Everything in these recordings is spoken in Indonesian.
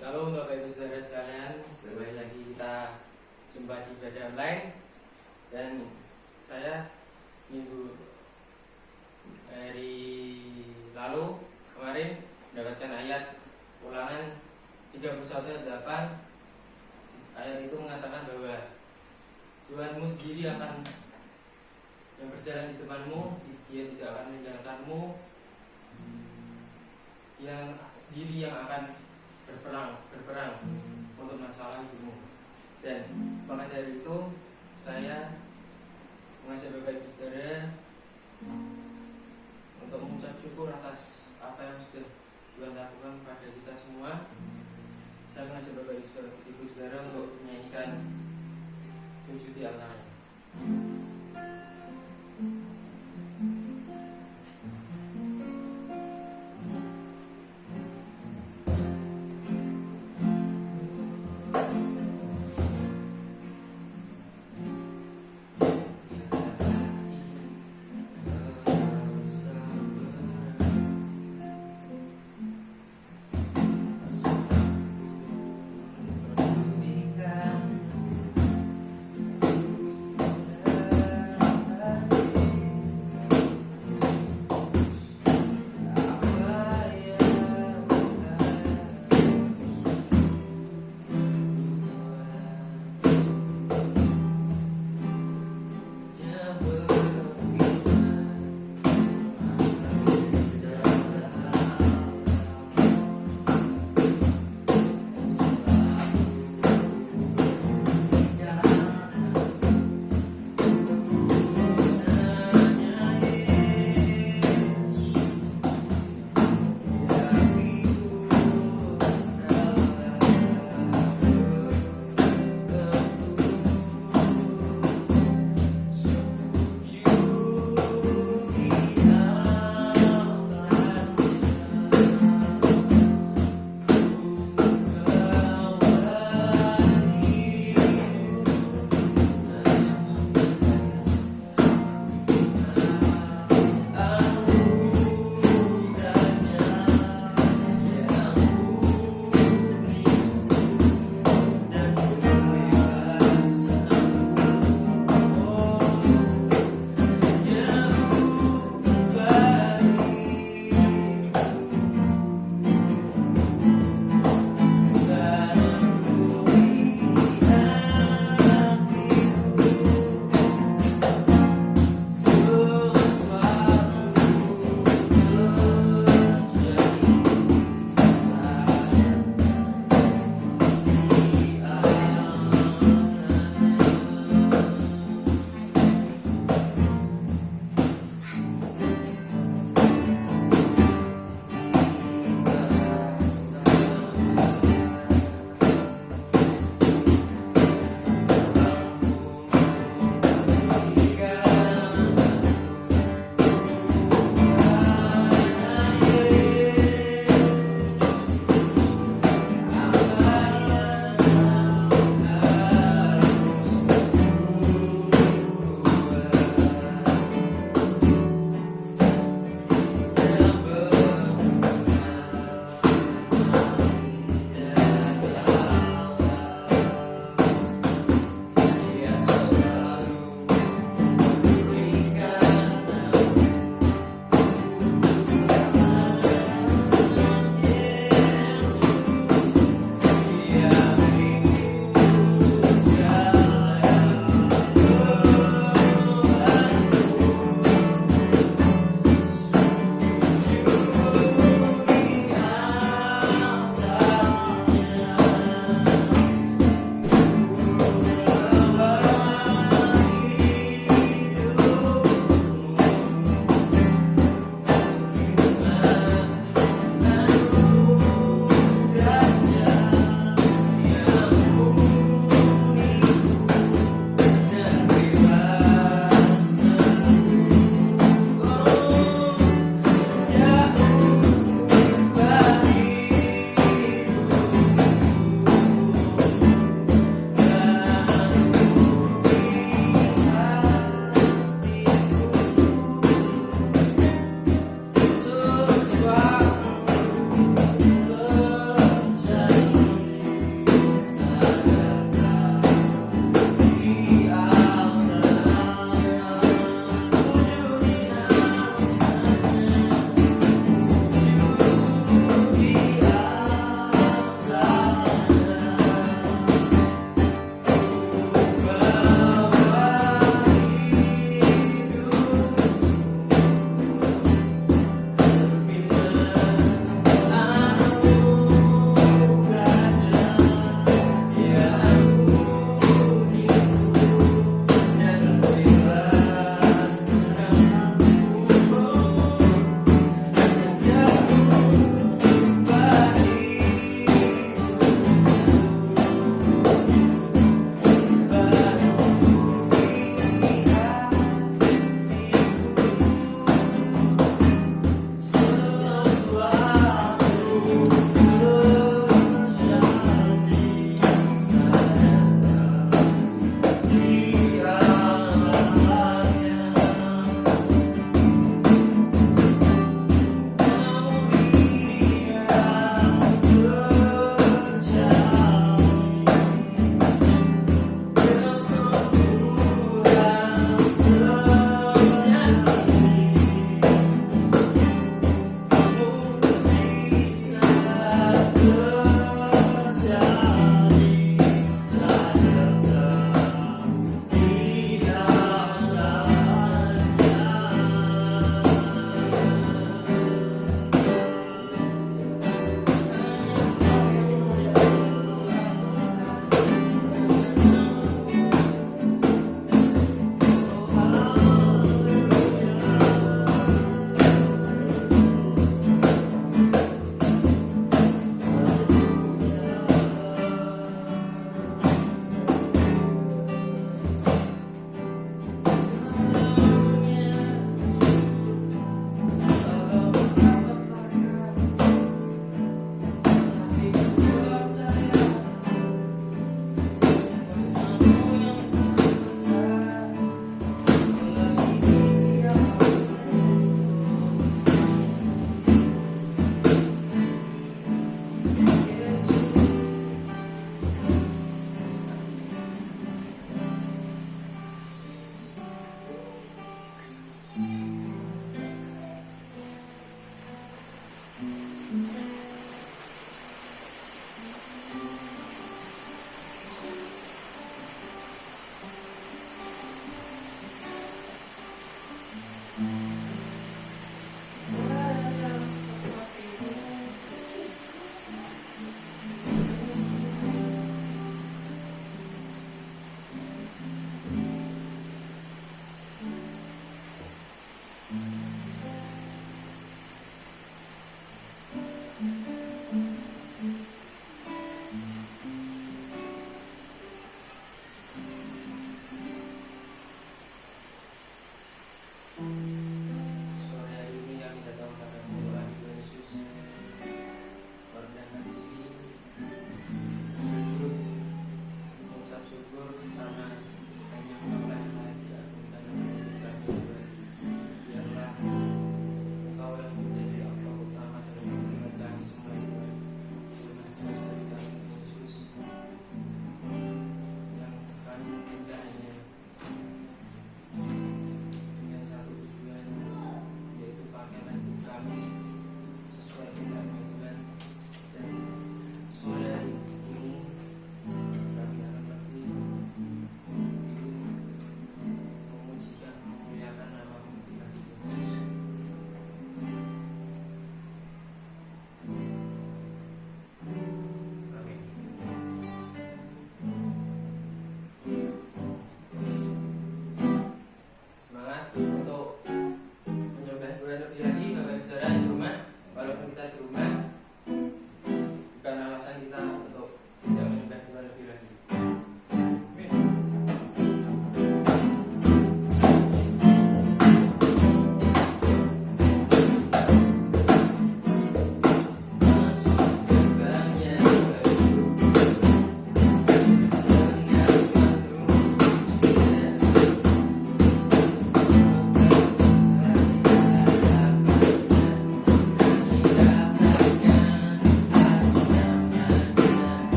Halo Bapak Ibu Saudara sekalian, kembali lagi kita jumpa di ibadah online. Dan saya minggu hari lalu kemarin mendapatkan ayat Ulangan 31 ayat 8. Ayat itu mengatakan bahwa Tuhanmu sendiri akan yang berjalan di depanmu, Dia tidak akan meninggalkanmu, yang sendiri yang akan berperang untuk masalah hidupmu. Dan maka dari itu saya mengajak Bapak Ibu Saudara untuk mengucap syukur atas apa yang sudah Tuhan lakukan pada kita semua. Saya mengajak Bapak Ibu Saudara untuk menyanyikan 7 di antaranya.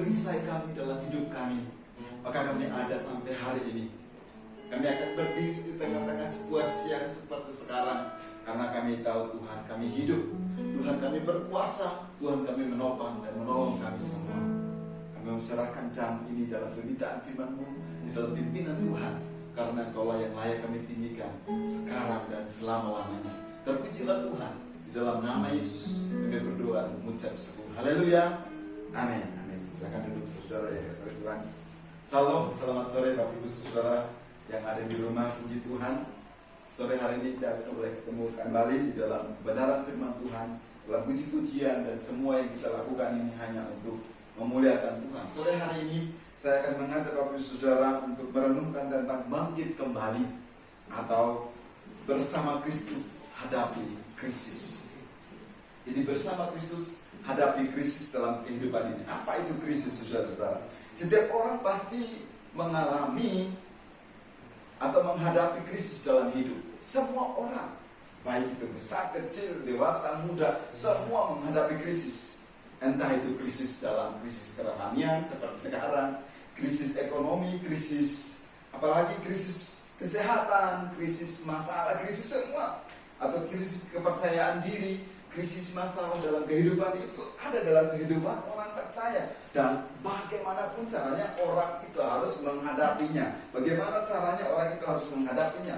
perisai kami dalam hidup kami, maka kami ada sampai hari ini. Kami akan berdiri di tengah-tengah situasi yang seperti sekarang, karena kami tahu Tuhan kami hidup, Tuhan kami berkuasa, Tuhan kami menopang dan menolong kami semua. Kami menserahkan jam ini dalam pemberitaan firman-Mu, di dalam pimpinan Tuhan, karena Engkaulah yang layak kami tinggikan sekarang dan selama-lamanya. Terpujilah Tuhan. Di dalam nama Yesus kami berdoa dan mengucap syukur. Haleluya. Amin. Amin. Silakan duduk saudara yang kasih Tuhan. Salam, selamat sore Bapak Ibu Saudara yang ada di rumah. Puji Tuhan. Sore hari ini kita boleh ketemu kembali di dalam kebenaran firman Tuhan, dalam puji-pujian, dan semua yang kita lakukan ini hanya untuk memuliakan Tuhan. Sore hari ini saya akan mengajak Bapak Ibu Saudara untuk merenungkan tentang bangkit kembali, atau bersama Kristus hadapi krisis. Jadi bersama Kristus hadapi krisis dalam kehidupan ini. Apa itu krisis, saudara-saudara? Setiap orang pasti mengalami atau menghadapi krisis dalam hidup. Semua orang, baik itu besar, kecil, dewasa, muda, semua menghadapi krisis. Entah itu krisis dalam krisis kerohanian seperti sekarang, krisis ekonomi, krisis, apalagi krisis kesehatan, krisis masalah, krisis semua, atau krisis kepercayaan diri, krisis masalah dalam kehidupan itu ada dalam kehidupan orang percaya. Dan bagaimanapun caranya orang itu harus menghadapinya. Bagaimana caranya orang itu harus menghadapinya?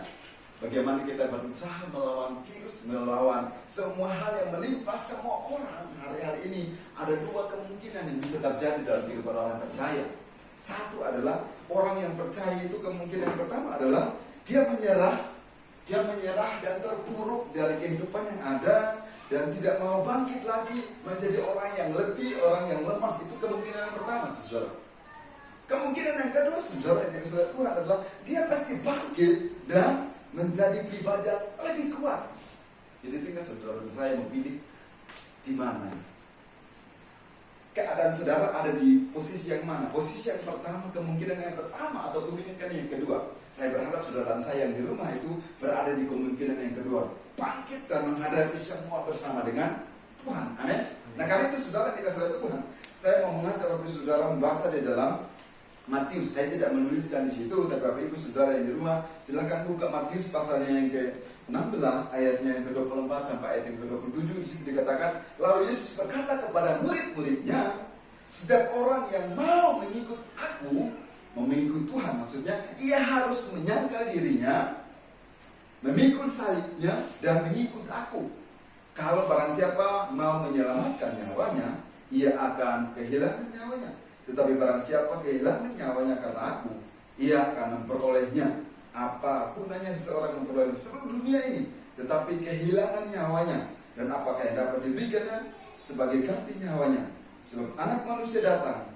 Bagaimana kita berusaha melawan virus, melawan semua hal yang menimpa semua orang hari-hari ini. Ada dua kemungkinan yang bisa terjadi dalam kehidupan orang percaya. Satu adalah orang yang percaya itu, kemungkinan yang pertama adalah dia menyerah dan terpuruk dari kehidupan yang ada, dan tidak mau bangkit lagi, menjadi orang yang letih, orang yang lemah. Itu kemungkinan yang pertama, saudara. Kemungkinan yang kedua, saudara, yang saudara Tuhan, adalah dia pasti bangkit dan menjadi pribadi yang lebih kuat. Jadi tinggal saudara saya memilih di mana. Keadaan saudara ada di posisi yang mana? Posisi yang pertama, kemungkinan yang pertama, atau kemungkinan yang kedua? Saya berharap saudara dan saya yang di rumah itu berada di kemungkinan yang kedua, bangkit dan menghadapi semua bersama dengan Tuhan. Amin. Nah, karena itu saudara dikasih oleh Tuhan, saya mau mengajak Bapak Ibu Saudara membaca di dalam Matius. Saya tidak menuliskan di situ, tapi Bapak Ibu Saudara yang di rumah silakan buka Matius pasalnya yang ke-16 ayatnya yang ke-24 sampai ayat yang ke-27. Di situ dikatakan, lalu Yesus berkata kepada murid-muridnya, setiap orang yang mau mengikut aku, mengikut Tuhan maksudnya, ia harus menyangkal dirinya, memikul salibnya, dan mengikut aku. Kalau barang siapa mau menyelamatkan nyawanya, ia akan kehilangan nyawanya. Tetapi barang siapa kehilangan nyawanya karena aku, ia akan memperolehnya. Apa gunanya seseorang memperoleh seluruh dunia ini, tetapi kehilangan nyawanya? Dan apakah yang dapat diberikannya sebagai ganti nyawanya? Sebab anak manusia datang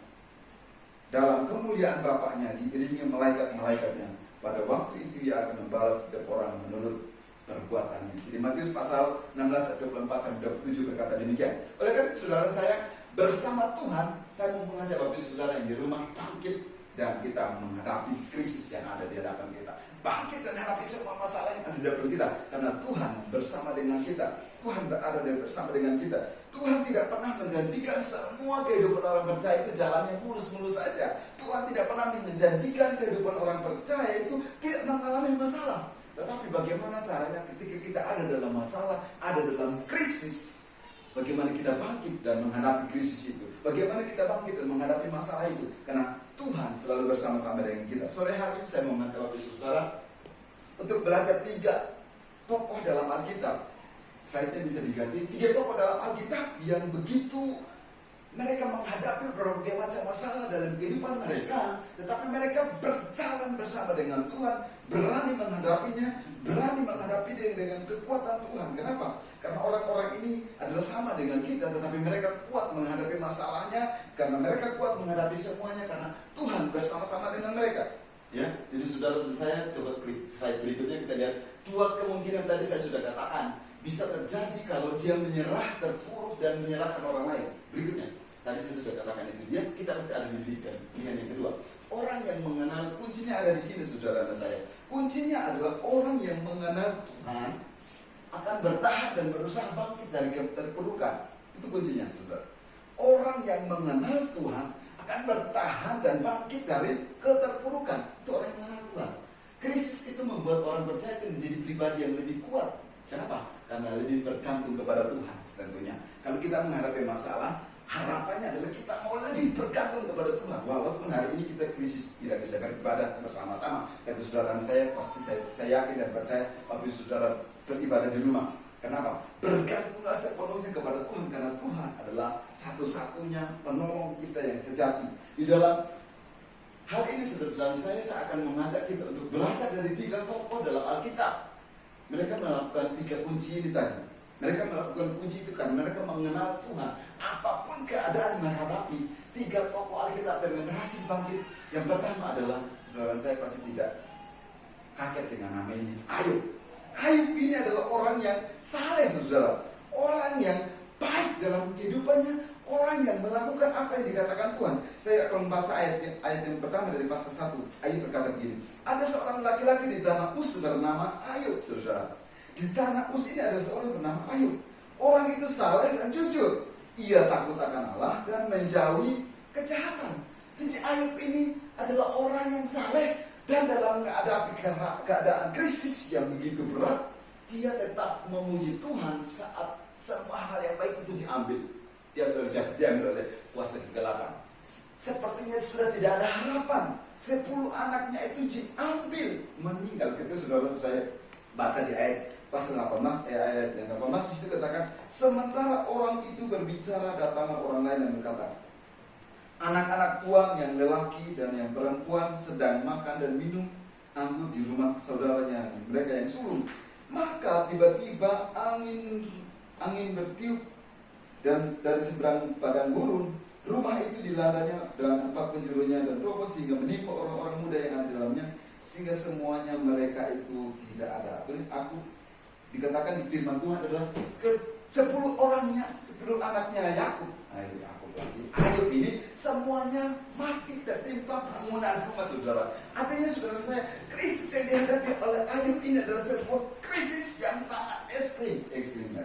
dalam kemuliaan Bapaknya diiringi malaikat-malaikatnya. Pada waktu itu ia akan membalas setiap orang menurut perbuatannya. Jadi Matius pasal 16 ayat 24 sampai 27 berkata demikian. Oleh karena itu saudara saya, bersama Tuhan, saya mau mengajak Bapak Ibu Saudara yang di rumah bangkit dan kita menghadapi krisis yang ada di hadapan kita. Bangkit dan hadapi semua masalah yang ada di hadapan kita, karena Tuhan bersama dengan kita. Tuhan berada bersama dengan kita. Tuhan tidak pernah menjanjikan semua kehidupan orang percaya itu jalannya mulus-mulus saja. Tuhan tidak pernah menjanjikan kehidupan orang percaya itu tidak mengalami masalah. Tetapi bagaimana caranya ketika kita ada dalam masalah, ada dalam krisis, bagaimana kita bangkit dan menghadapi krisis itu? Bagaimana kita bangkit dan menghadapi masalah itu? Karena Tuhan selalu bersama-sama dengan kita. Sore hari ini saya mau mengajak Bapak Ibu Saudara untuk belajar 3 tokoh dalam Alkitab. Slide-nya bisa diganti. 3 tokoh dalam Alkitab yang begitu mereka menghadapi berbagai macam masalah dalam kehidupan mereka, tetapi mereka berjalan bersama dengan Tuhan, berani menghadapinya, berani menghadapi dengan kekuatan Tuhan. Kenapa? Karena orang-orang ini adalah sama dengan kita, tetapi mereka kuat menghadapi masalahnya, karena mereka kuat menghadapi semuanya, karena Tuhan bersama-sama dengan mereka. Ya, jadi saudara saya coba klik slide berikutnya, kita lihat 2 kemungkinan tadi saya sudah katakan bisa terjadi kalau dia menyerah, terpuruk dan menyerahkan orang lain. Berikutnya, tadi saya sudah katakan itu dia, kita pasti ada di pilihan yang kedua. Orang yang mengenal, kuncinya ada di sini saudara dan saya. Kuncinya adalah orang yang mengenal Tuhan akan bertahan dan berusaha bangkit dari keterpurukan. Itu kuncinya saudara. Orang yang mengenal Tuhan akan bertahan dan bangkit dari keterpurukan. Itu orang yang mengenal Tuhan. Krisis itu membuat orang percaya itu menjadi pribadi yang lebih kuat. Kenapa? Karena lebih bergantung kepada Tuhan tentunya. Kalau kita menghadapi masalah, harapannya adalah kita mau lebih bergantung kepada Tuhan. Walaupun hari ini kita krisis, tidak bisa beribadah bersama-sama. Tapi saudara dan saya pasti saya yakin dan percaya apabila saudara beribadah di rumah. Kenapa? Bergantunglah sepenuhnya kepada Tuhan, karena Tuhan adalah satu-satunya penolong kita yang sejati. Di dalam hal ini saudara dan saya akan mengajak kita untuk belajar dari 3 tokoh dalam Alkitab. Mereka melakukan 3 kunci ini tadi. Mereka melakukan kunci itu karena mereka mengenal Tuhan. Apapun keadaan menghadapi, 3 tokoh Alkitab yang berhasil bangkit. Yang pertama adalah, saudara saya pasti tidak kaget dengan nama ini, Ayub. Ayub ini adalah orang yang saleh, saudara. Orang yang baik dalam kehidupannya, orang yang melakukan apa yang dikatakan Tuhan. Saya akan membaca ayat yang pertama dari pasal 1. Ayub berkata begini, ada seorang laki-laki di tanah Uz bernama Ayub, saudara. Di tanah Uz ini ada seorang bernama Ayub. Orang itu saleh dan jujur. Ia takut akan Allah dan menjauhi kejahatan. Jadi Ayub ini adalah orang yang saleh, dan dalam keadaan krisis yang begitu berat, dia tetap memuji Tuhan saat semua hal yang baik itu diambil. Diambil oleh kuasa kegelapan. Sepertinya sudah tidak ada harapan. 10 anaknya itu diambil, meninggal. Ketika saudara saya baca di ayat pasal 18, ayat yang 18 di situ katakan, sementara orang itu berbicara, datanglah orang lain yang berkata, anak-anak tuan yang lelaki dan yang perempuan sedang makan dan minum anggur di rumah saudaranya, mereka yang sulung. Maka tiba-tiba angin bertiup dan dari seberang padang gurun, rumah itu dilandanya dan 4 penjurunya dan roboh sehingga menimpa orang-orang muda yang ada di dalamnya, sehingga semuanya mereka itu tidak ada. Aku dikatakan di firman Tuhan adalah ke 10 orangnya, 10 anaknya Yakub. Ayub ini semuanya mati tertimpa bangunan rumah, saudara. Artinya saudara saya, krisis yang dihadapi oleh Ayub ini adalah sebuah krisis yang sangat ekstrim. Ekstrim. Nah,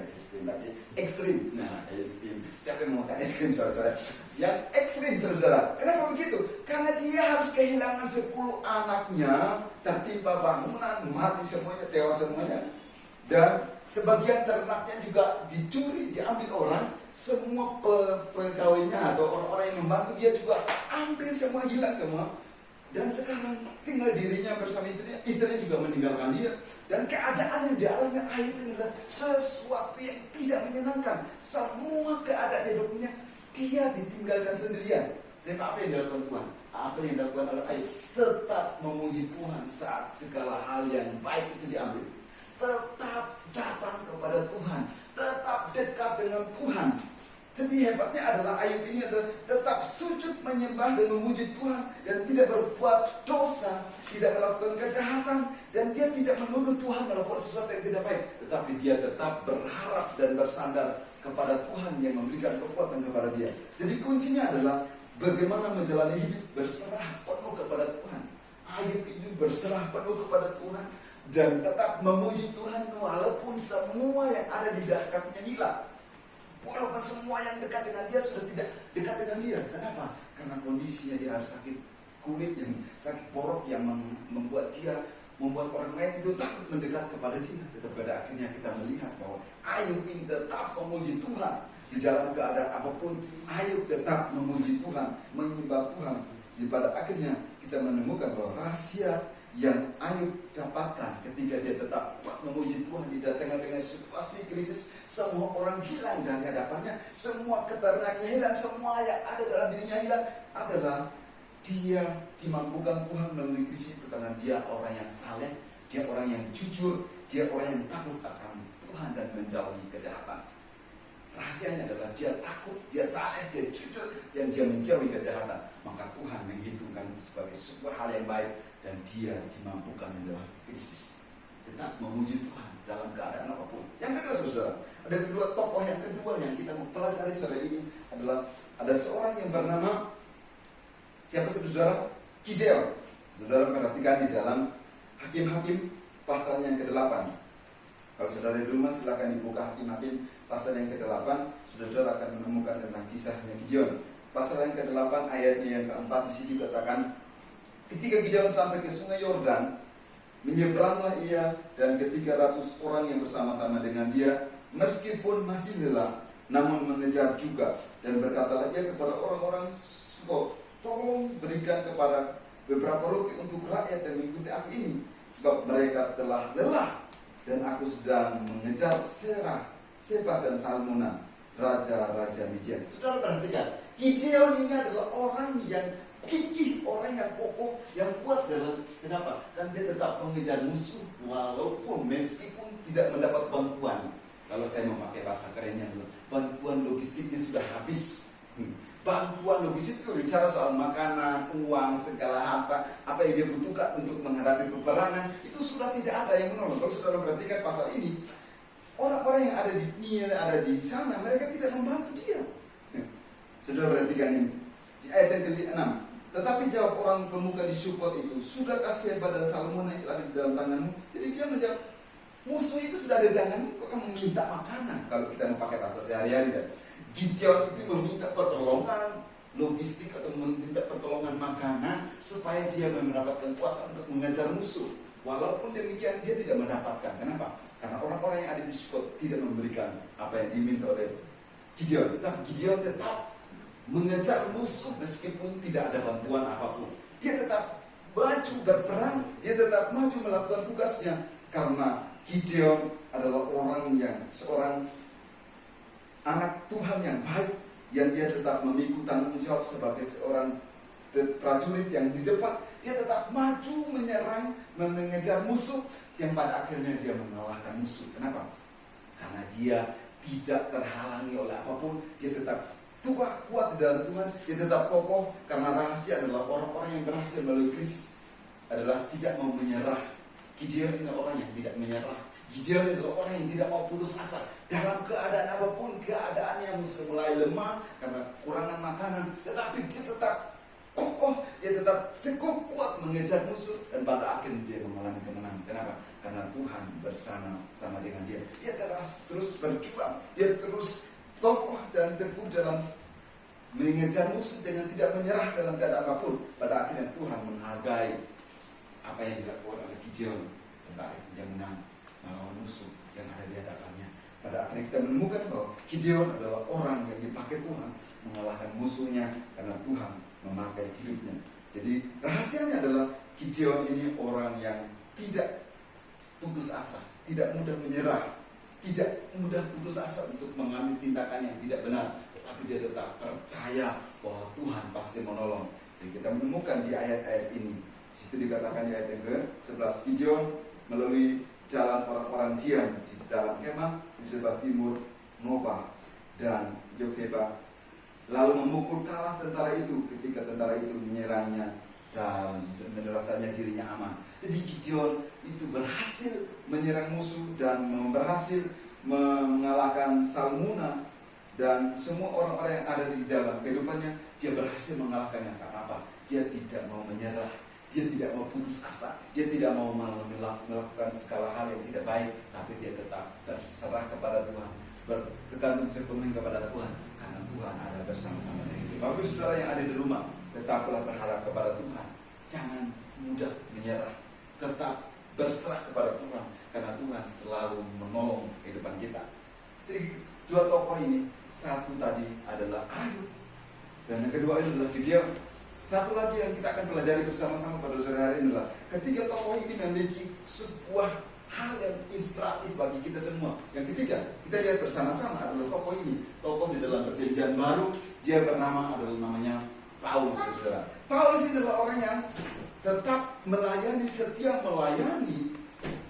ekstrim. Siapa yang mau makan es krim, saudara? Yang ekstrim, saudara. Kenapa begitu? Karena dia harus kehilangan 10 anaknya, tertimpa bangunan, mati semuanya, tewas semuanya. Dan sebagian ternaknya juga dicuri, diambil orang. Semua pegawainya atau orang-orang yang membantu dia juga ambil semua, hilang semua. Dan sekarang tinggal dirinya bersama istrinya. Istrinya juga meninggalkan dia. Dan keadaan yang dialami Ayub ini adalah sesuatu yang tidak menyenangkan. Semua keadaan hidupnya dia ditinggalkan sendirian. Dan apa yang dilakukan Tuhan? Apa yang dilakukan oleh Ayub? Tetap memuji Tuhan saat segala hal yang baik itu diambil. Tetap datang kepada Tuhan, tetap dekat dengan Tuhan. Jadi hebatnya adalah Ayub ini adalah tetap sujud menyembah dan memuji Tuhan, dan tidak berbuat dosa, tidak melakukan kejahatan, dan dia tidak menuduh Tuhan melakukan sesuatu yang tidak baik. Tetapi dia tetap berharap dan bersandar kepada Tuhan yang memberikan kekuatan kepada dia. Jadi kuncinya adalah bagaimana menjalani hidup berserah penuh kepada Tuhan. Ayub itu berserah penuh kepada Tuhan dan tetap memuji Tuhan walaupun semua yang ada di dekatnya hilang. Walaupun semua yang dekat dengan dia sudah tidak dekat dengan dia. Kenapa? Karena kondisinya dia harus sakit kulit, yang sakit borok yang membuat orang lain itu takut mendekat kepada dia. Tetapi pada akhirnya kita melihat bahwa Ayub ini tetap memuji Tuhan. Di dalam keadaan apapun, Ayub tetap memuji Tuhan, menyembah Tuhan. Jadi pada akhirnya kita menemukan bahwa rahasia yang Ayub dapatkan ketika dia tetap memuji Tuhan di tengah-tengah situasi krisis, semua orang hilang dari hadapannya, semua keternaknya hilang, semua yang ada dalam dirinya hilang, adalah dia dimampukan Tuhan melalui krisis itu karena dia orang yang saleh, dia orang yang jujur, dia orang yang takut akan Tuhan dan menjauhi kejahatan. Rahasianya adalah dia takut, dia saleh, dia jujur, dan dia menjauhi kejahatan. Maka Tuhan menghitungkan itu sebagai sebuah hal yang baik, dan dia dimampukan melewati krisis. Tetap memuji Tuhan dalam keadaan apapun. Yang kedua, saudara, ada kedua tokoh yang kedua yang kita mau pelajari sore ini adalah ada seorang yang bernama siapa, saudara? Gideon. Saudara perhatikan di dalam Hakim-Hakim pasal yang ke-8. Kalau saudara di rumah silakan dibuka Hakim-Hakim pasal yang ke-8. Saudara akan menemukan tentang kisahnya Gideon. pasal yang ke-8 ayatnya yang ke-4 di situ katakan, ketika Gideon sampai ke sungai Yordan, menyeberanglah ia dan ke-300 orang yang bersama-sama dengan dia, meskipun masih lelah, namun mengejar juga. Dan berkatalah ia kepada orang-orang Sukot, tolong berikan kepada beberapa roti untuk rakyat dan mengikuti aku ini, sebab mereka telah lelah, dan aku sedang mengejar Serah, Seba dan Salmuna, raja-raja Midian. Saudara perhatikan, Gideon ini adalah orang yang gigih, orang yang kokoh, yang kuat dalam, kenapa? Dan dia tetap mengejar musuh walaupun meskipun tidak mendapat bantuan. Kalau saya memakai bahasa kerennya dulu, bantuan logistiknya sudah habis. Bantuan logistik itu bicara soal makanan, uang, segala harta, apa yang dia butuhkan untuk menghadapi peperangan, itu sudah tidak ada yang menolong. Kalau saudara perhatikan pasal ini, orang-orang yang ada di Nia, ada di sana, mereka tidak membantu dia. Saudara perhatikan ini di ayat yang ke-6. Tetapi jawab orang pemuka di Sukot itu, sudahkah Seba dan Salmuna itu ada di dalam tanganmu? Jadi dia menjawab, musuh itu sudah ada di tanganmu, kok kamu meminta makanan? Kalau kita memakai bahasa sehari-hari kan, Gideon itu meminta pertolongan logistik atau meminta pertolongan makanan supaya dia mendapatkan kekuatan untuk mengejar musuh. Walaupun demikian dia tidak mendapatkan. Kenapa? Karena orang-orang yang ada di Sukot tidak memberikan apa yang diminta oleh Gideon. Tetapi Gideon tetap mengejar musuh meskipun tidak ada bantuan apapun. Dia tetap maju berperang, dia tetap maju melakukan tugasnya, karena Gideon adalah orang yang seorang anak Tuhan yang baik, yang dia tetap memikul tanggung jawab sebagai seorang prajurit yang di depan. Dia tetap maju menyerang, mengejar musuh, yang pada akhirnya dia mengalahkan musuh. Kenapa? Karena dia tidak terhalangi oleh apapun. Dia tetap kuat di dalam Tuhan, dia tetap kokoh. Karena rahasia adalah orang-orang yang berhasil melalui krisis adalah tidak mau menyerah. Gideon ini orang yang tidak menyerah. Gideon adalah orang yang tidak mau putus asa dalam keadaan apapun, keadaan yang mulai lemah karena kekurangan makanan, tetapi dia tetap kokoh, dia tetap teguh kuat mengejar musuh, dan pada akhirnya dia mengalami kemenangan. Kenapa? Karena Tuhan bersama dengan dia. Dia terus berjuang, dia terus kokoh dan teguh dalam mengejar musuh dengan tidak menyerah dalam keadaan apapun. Pada akhirnya Tuhan menghargai apa yang dilakukan oleh Gideon, dan akhirnya dia menang melawan musuh yang ada di hadapannya. Pada akhirnya kita menemukan bahwa Gideon adalah orang yang dipakai Tuhan mengalahkan musuhnya karena Tuhan memakai hidupnya. Jadi rahasianya adalah Gideon ini orang yang tidak putus asa, tidak mudah menyerah, tidak mudah putus asa untuk mengambil tindakan yang tidak benar, tetapi dia tetap percaya bahwa Tuhan pasti menolong. Jadi kita menemukan di ayat-ayat ini, di situ dikatakan di ayat yang ke-11, Gideon melalui jalan orang-orang diam di dalam kemah di sebelah timur Noba dan Yokeba, lalu memukul kalah tentara itu ketika tentara itu menyerangnya dan rasanya dirinya aman. Jadi Gideon itu berhasil menyerang musuh dan berhasil mengalahkan Salmuna dan semua orang-orang yang ada di dalam kehidupannya. Dia berhasil mengalahkannya karena apa? Dia tidak mau menyerah, dia tidak mau putus asa, dia tidak mau melakukan segala hal yang tidak baik, tapi dia tetap berserah kepada Tuhan, bergantung sepenuhnya kepada Tuhan, karena Tuhan ada bersama-sama dengan dia. Bapak saudara yang ada di rumah, tetaplah berharap kepada Tuhan, jangan mudah menyerah, tetap berserah kepada Tuhan, karena Tuhan selalu menolong kehidupan kita. Jadi dua tokoh ini, satu tadi adalah Ayub dan yang kedua ini adalah Gideon. Satu lagi yang kita akan pelajari bersama-sama pada sore hari ini adalah ketiga tokoh ini memiliki sebuah hal yang inspiratif bagi kita semua. Yang ketiga, kita lihat bersama-sama adalah tokoh ini, tokoh di dalam Perjanjian Baru. Dia bernama adalah namanya Paulus, saudara. Paulus ini adalah orang yang tetap melayani, setia melayani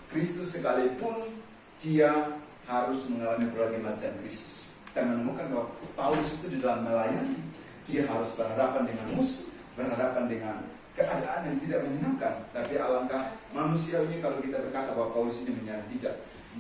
Kristus sekalipun dia harus mengalami berbagai macam krisis. Kita menemukan bahwa Paulus itu di dalam melayani, dia harus berhadapan dengan musuh, berhadapan dengan keadaan yang tidak menyenangkan. Tapi alangkah manusiawinya kalau kita berkata bahwa Paulus ini menyerah. Tidak.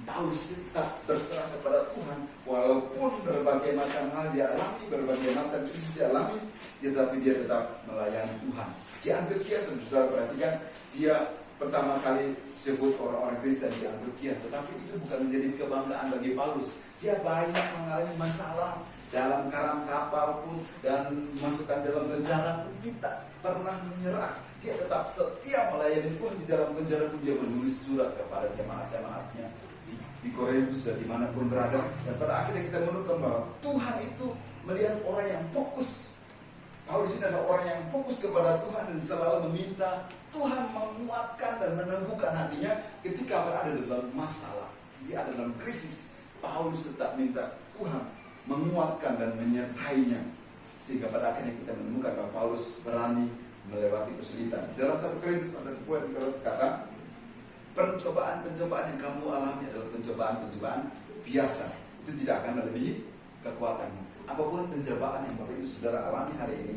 Paulus tetap berserah kepada Tuhan walaupun berbagai macam hal dia alami, berbagai macam krisis dia alami, tetapi dia tetap melayani Tuhan. Di Antioquia, saudara perhatikan, dia pertama kali sebut orang-orang Kristen di Antioquia, tetapi itu bukan menjadi kebanggaan bagi Paulus. Dia banyak mengalami masalah, dalam karang kapal pun, dan masukkan dalam penjara pun, kita pernah menyerah. Dia tetap setia melayani Tuhan. Di dalam penjara pun dia menulis surat kepada jemaat-jemaatnya di Korintus dan dimanapun berada. Dan pada akhirnya kita menemukan bahwa Tuhan itu melihat orang yang fokus. Paulus ini adalah orang yang fokus kepada Tuhan dan selalu meminta Tuhan menguatkan dan meneguhkan hatinya ketika berada dalam masalah, ketika ada dalam krisis. Paulus tetap minta Tuhan menguatkan dan menyertainya, sehingga pada akhirnya kita menemukan bahwa Paulus berani melewati kesulitan. Dalam 1 Korintus pasal 10 ayat 13 berkata, pencobaan-pencobaan yang kamu alami adalah pencobaan-pencobaan biasa. Itu tidak akan melebihi kekuatanmu. Apapun pencobaan yang Bapak Ibu Saudara alami hari ini,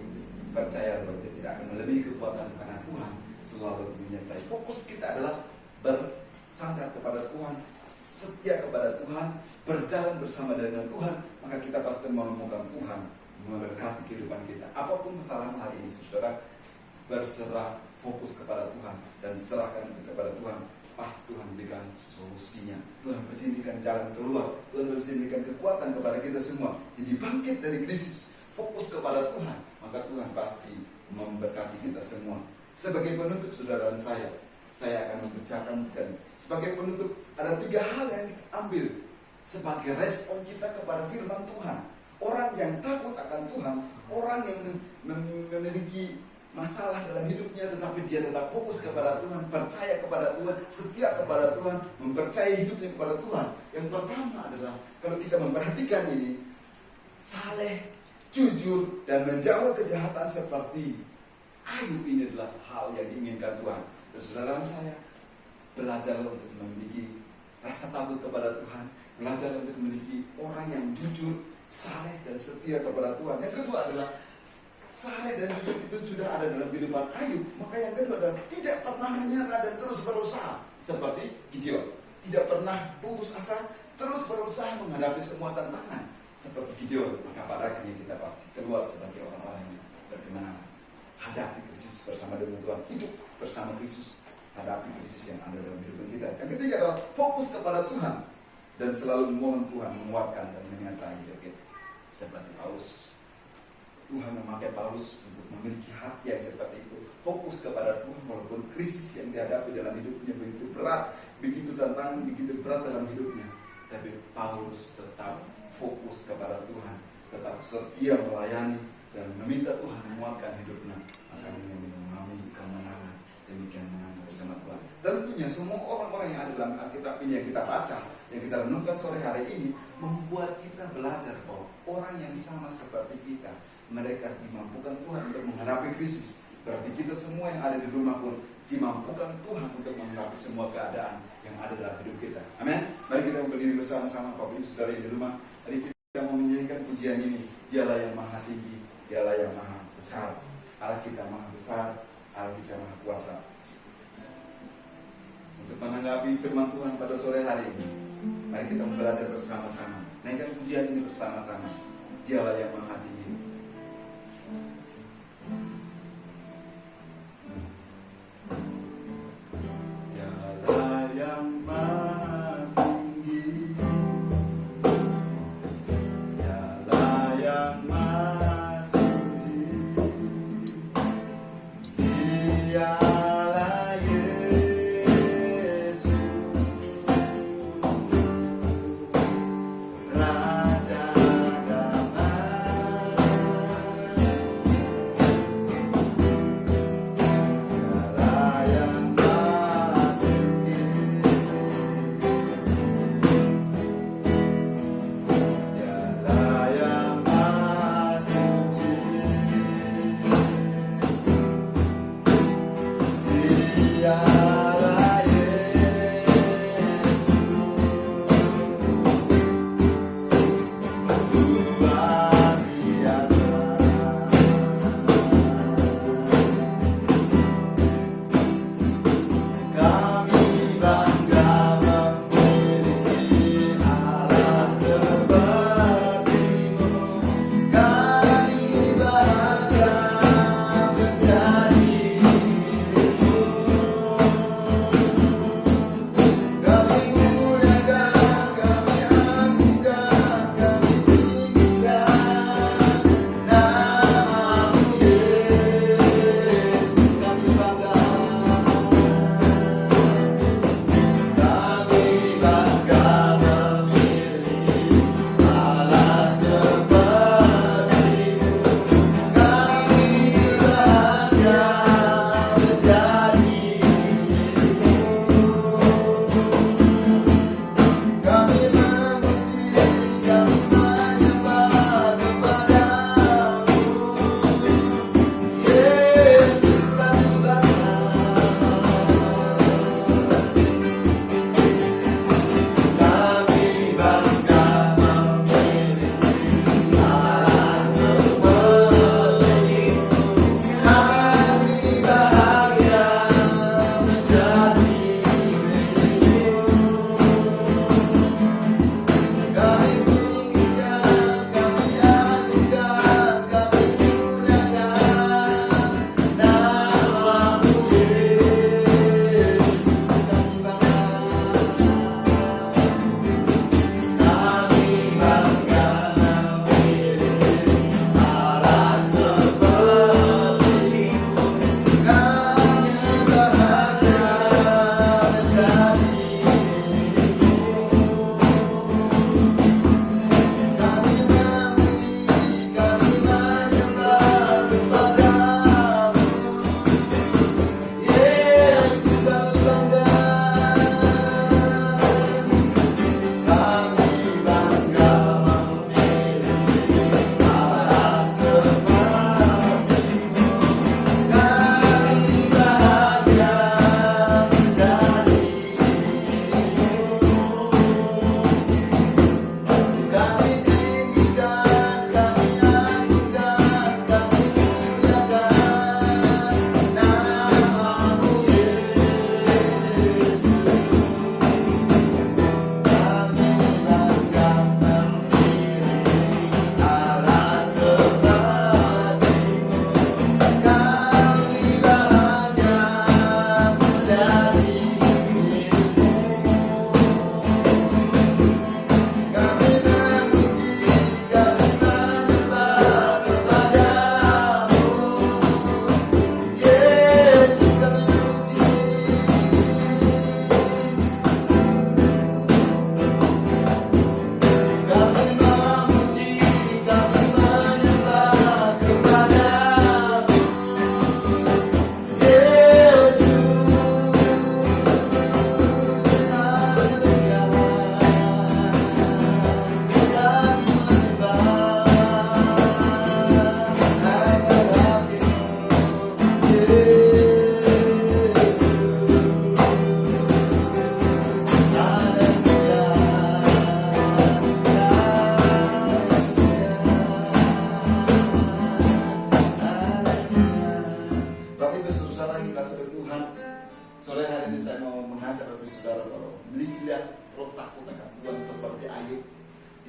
percaya bahwa itu tidak akan melebihi kekuatan, karena Tuhan selalu menyertai. Fokus kita adalah bersandar kepada Tuhan, setia kepada Tuhan, berjalan bersama dengan Tuhan, maka kita pasti menemukan Tuhan memberkati kehidupan kita. Apapun masalah hari ini, saudara, berserah, fokus kepada Tuhan dan serahkan itu kepada Tuhan. Pasti Tuhan berikan solusinya. Tuhan bersihkan jalan keluar. Tuhan bersihkan kekuatan kepada kita semua. Jadi bangkit dari krisis, fokus kepada Tuhan, maka Tuhan pasti memberkati kita semua. Sebagai penutup, saudara dan saya akan membacakan, dan sebagai penutup ada 3 hal yang kita ambil sebagai respon kita kepada firman Tuhan. Orang yang takut akan Tuhan, orang yang memiliki masalah dalam hidupnya, tetapi dia tetap fokus kepada Tuhan, percaya kepada Tuhan, setia kepada Tuhan, mempercayai hidupnya kepada Tuhan. Yang pertama adalah, kalau kita memperhatikan ini, saleh, jujur, dan menjauh kejahatan seperti Ayub, ini adalah hal yang diinginkan Tuhan. Dan saudara saya, belajarlah untuk memiliki rasa takut kepada Tuhan, belajar untuk memiliki orang yang jujur, saleh, dan setia kepada Tuhan. Yang kedua adalah, saleh dan jujur itu sudah ada dalam kehidupan Ayub. Maka yang kedua adalah tidak pernah menyerah dan terus berusaha, seperti Gideon. Tidak pernah putus asa, terus berusaha menghadapi semua tantangan seperti Gideon. Maka pada akhirnya kita pasti keluar sebagai orang-orang yang berkemenangan. Hadapi krisis bersama dengan Tuhan, hidup bersama Kristus, hadapi krisis yang ada dalam hidup kita. Yang ketiga adalah fokus kepada Tuhan dan selalu memohon Tuhan menguatkan dan menyertai hidup kita. Seperti Paulus, Tuhan memakai Paulus untuk memiliki hati yang seperti itu, fokus kepada Tuhan walaupun krisis yang dihadapi dalam hidupnya begitu berat, begitu tantangan, begitu berat dalam hidupnya, tapi Paulus tetap fokus kepada Tuhan, tetap setia melayani dan meminta Tuhan menguatkan hidupnya. Maka dia mengalami kemenangan, demikian menang bersama Tuhan. Tentunya semua orang-orang yang ada dalam Alkitab ini yang kita baca, yang kita renungkan sore hari ini, membuat kita belajar bahwa orang yang sama seperti kita, mereka dimampukan Tuhan untuk menghadapi krisis. Berarti kita semua yang ada di rumah pun dimampukan Tuhan untuk menghadapi semua keadaan yang ada dalam hidup kita. Amin. Mari kita berdiri bersama-sama, Bapak Ibu Saudara yang di rumah. Mari kita mau menyanyikan pujian ini. Dialah yang maha tinggi, Dialah yang maha besar. Allah kita maha besar, Allah kita maha kuasa. Untuk menanggapi firman Tuhan pada sore hari ini, mari kita belajar bersama-sama. Naikkan pujian ini bersama-sama. Dialah yang maha tinggi. Raja damai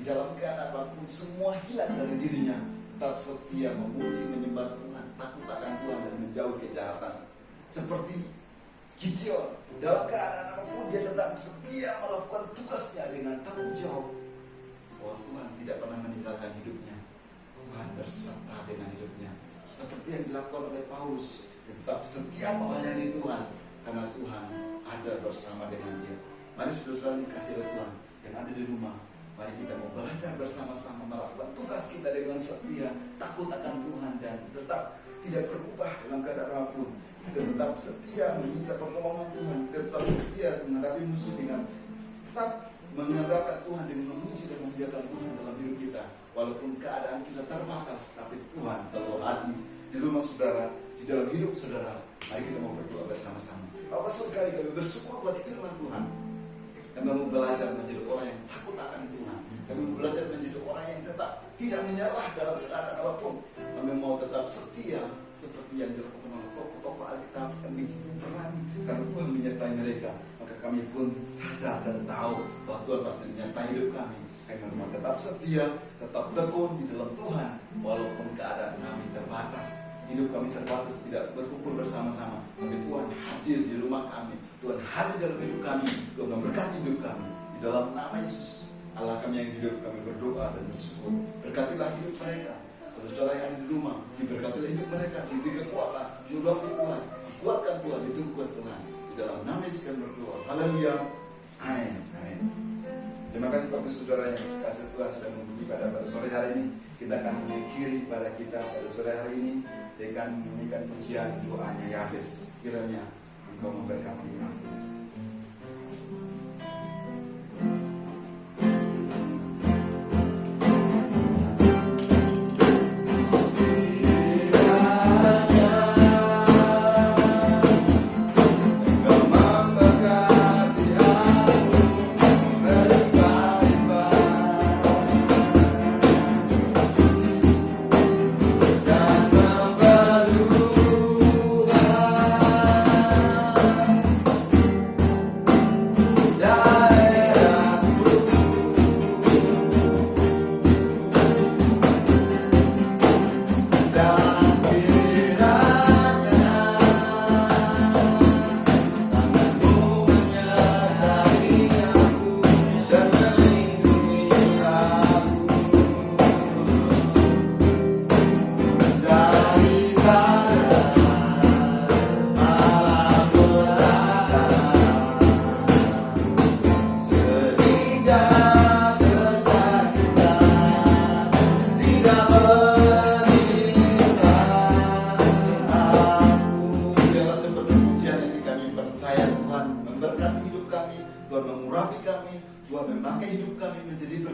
di dalam keadaan apapun semua hilang dari dirinya, tetap setia memuji menyembah Tuhan, takut akan Tuhan dan menjauh kejahatan. Seperti Gideon, dalam keadaan apapun dia tetap setia melakukan tugasnya dengan tanggung jawab bahwa Tuhan tidak pernah meninggalkan hidupnya. Tuhan berserta dengan hidupnya. Seperti yang dilakukan oleh Paulus, tetap setia melayani Tuhan karena Tuhan ada bersama dengan dia. Mari saudara-saudara dikasih oleh Tuhan yang ada di rumah, mari kita mau belajar bersama-sama melakukan tugas kita dengan setia, takut akan Tuhan dan tetap tidak berubah dalam keadaan apapun. Kita tetap setia meminta pertolongan Tuhan, tetap setia menghadapi musuh dengan tetap mengandalkan Tuhan dengan memuji dan memuliakan Tuhan dalam hidup kita. Walaupun keadaan kita terbatas, tapi Tuhan selalu hadir di rumah saudara, di dalam hidup saudara. Mari kita mau berdoa bersama-sama. Bapa surgawi, kami bersyukur buat firman Tuhan. Kami mau belajar menjadi orang yang takut akan Tuhan. Kami mau belajar menjadi orang yang tetap tidak menyerah dalam keadaan apapun. Kami mau tetap setia seperti yang dilakukan oleh tokoh-tokoh Alkitab. Kami begitu berani karena Tuhan menyertai mereka. Maka kami pun sadar dan tahu bahwa Tuhan pasti menyertai hidup kami. Kami mau tetap setia, tetap tekun di dalam Tuhan walaupun keadaan kami terbatas. Hidup kami terbatas, tidak berkumpul bersama-sama, tapi Tuhan hadir di rumah kami. Tuhan hadir dalam hidup kami. Tuhan memberkati hidup kami. Di dalam nama Yesus, Allah kami yang hidup, kami berdoa dan bersyukur. Berkatilah hidup mereka. Saudara yang ada di rumah, diberkatilah hidup mereka, diberi kekuatan, diurapi Tuhan, kuatkan Tuhan, ditukukan Tuhan. Di dalam nama Yesus kami berdoa. Haleluya. Amin. Amin. Terima kasih Bapak Saudara yang kasih Tuhan sudah menguji pada sore hari ini. Kita akan mengakhiri pada kita pada sore hari ini dengan menyanyikan pujian doanya Yahweh. Kiranya Engkau memberkati aku.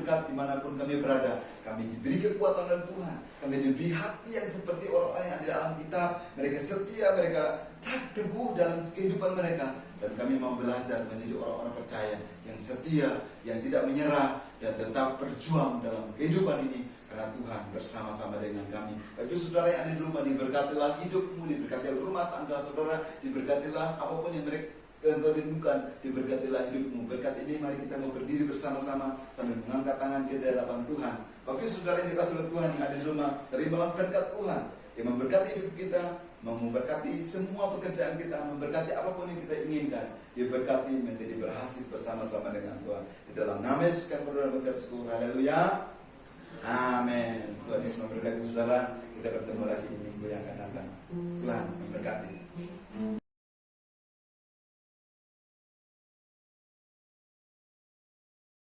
Dimanapun kami berada, kami diberi kekuatan dari Tuhan, kami diberi hati yang seperti orang-orang yang ada di dalam kitab. Mereka setia, mereka teguh dalam kehidupan mereka, dan kami mau belajar menjadi orang-orang percaya yang setia, yang tidak menyerah, dan tetap berjuang dalam kehidupan ini karena Tuhan bersama-sama dengan kami. Bagi saudara yang ada di rumah, diberkatilah hidupmu, diberkatilah rumah tangga saudara, diberkatilah apapun yang mereka engkau rindukan, diberkatilah hidupmu. Berkat ini mari kita mau berdiri bersama-sama sambil mengangkat tangan kita di hadapan Tuhan. Bagi saudara yang dikasih oleh Tuhan yang ada di rumah, terimalah berkat Tuhan yang memberkati hidup kita, memberkati semua pekerjaan kita, memberkati apapun yang kita inginkan. Diberkati menjadi berhasil bersama-sama dengan Tuhan. Di dalam nama Yesus kami berdoa dan mengucap syukur. Haleluya. Amin. Tuhan Yesus memberkati saudara. Kita bertemu lagi di minggu yang akan datang. Tuhan memberkati.